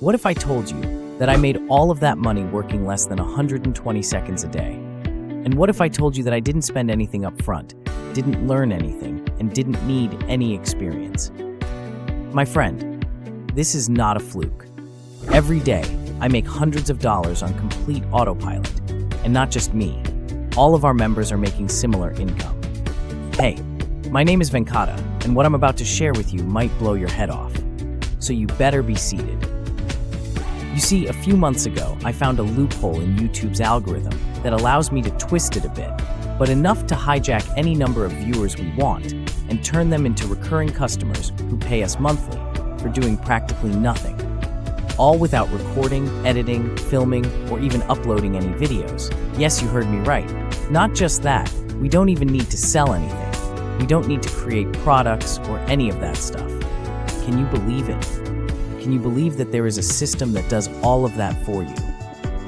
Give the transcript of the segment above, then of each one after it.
What if I told you that I made all of that money working less than 120 seconds a day? And what if I told you that I didn't spend anything up front, didn't learn anything, and didn't need any experience? My friend, this is not a fluke. Every day, I make hundreds of dollars on complete autopilot. And not just me. All of our members are making similar income. Hey, my name is Venkata, and what I'm about to share with you might blow your head off. So you better be seated. You see, a few months ago, I found a loophole in YouTube's algorithm that allows me to twist it a bit, but enough to hijack any number of viewers we want and turn them into recurring customers who pay us monthly for doing practically nothing. All without recording, editing, filming, or even uploading any videos. Yes, you heard me right. Not just that, we don't even need to sell anything. We don't need to create products or any of that stuff. Can you believe it? Can you believe that there is a system that does all of that for you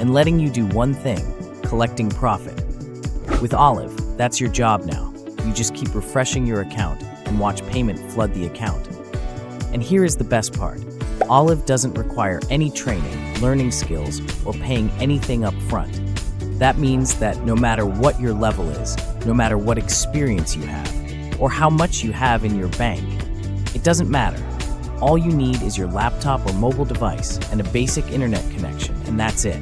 and letting you do one thing, collecting profit? With Olive, that's your job now. You just keep refreshing your account and watch payment flood the account. And here is the best part. Olive doesn't require any training, learning skills, or paying anything up front. That means that no matter what your level is, no matter what experience you have, or how much you have in your bank, it doesn't matter. All you need is your laptop or mobile device and a basic internet connection, and that's it.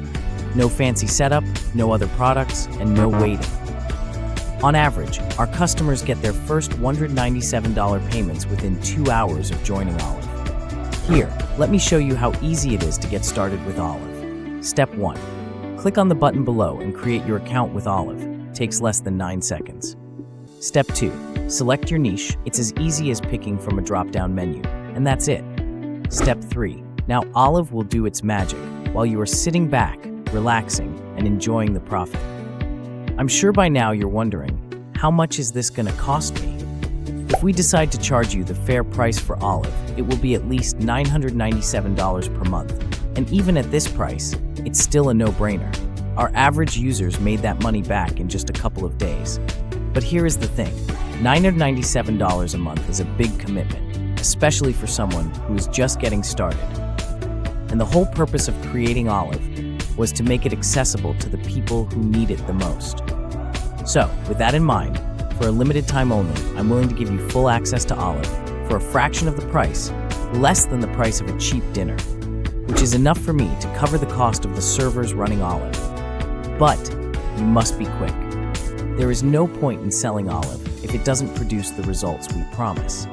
No fancy setup, no other products, and no waiting. On average, our customers get their first $197 payments within 2 hours of joining Olive. Here, let me show you how easy it is to get started with Olive. Step 1. Click on the button below and create your account with Olive. Takes less than 9 seconds. Step 2. Select your niche. It's as easy as picking from a drop-down menu. And that's it. Step 3. Now Olive will do its magic while you are sitting back, relaxing, and enjoying the profit. I'm sure by now you're wondering, how much is this going to cost me? If we decide to charge you the fair price for Olive, it will be at least $997 per month. And even at this price, it's still a no-brainer. Our average users made that money back in just a couple of days. But here is the thing, $997 a month is a big commitment, especially for someone who is just getting started. And the whole purpose of creating Olive was to make it accessible to the people who need it the most. So, with that in mind, for a limited time only, I'm willing to give you full access to Olive for a fraction of the price, less than the price of a cheap dinner, which is enough for me to cover the cost of the servers running Olive. But you must be quick. There is no point in selling Olive if it doesn't produce the results we promise.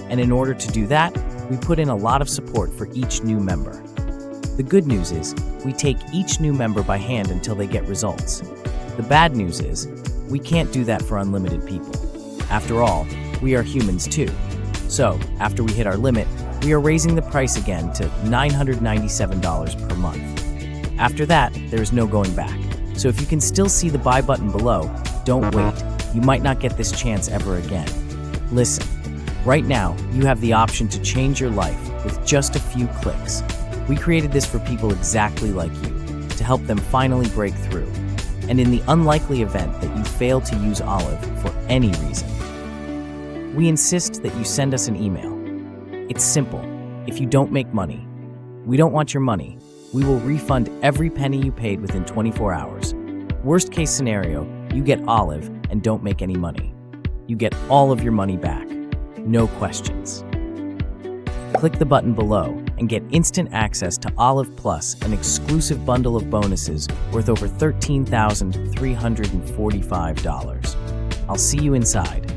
And in order to do that, we put in a lot of support for each new member. The good news is, we take each new member by hand until they get results. The bad news is, we can't do that for unlimited people. After all, we are humans too. So, after we hit our limit, we are raising the price again to $997 per month. After that, there is no going back. So if you can still see the buy button below, don't wait. You might not get this chance ever again. Listen. Right now, you have the option to change your life with just a few clicks. We created this for people exactly like you, to help them finally break through. And in the unlikely event that you fail to use Olive for any reason, we insist that you send us an email. It's simple. If you don't make money, we don't want your money. We will refund every penny you paid within 24 hours. Worst case scenario, you get Olive and don't make any money. You get all of your money back. No questions. Click the button below and get instant access to Olive Plus, an exclusive bundle of bonuses worth over $13,345. I'll see you inside.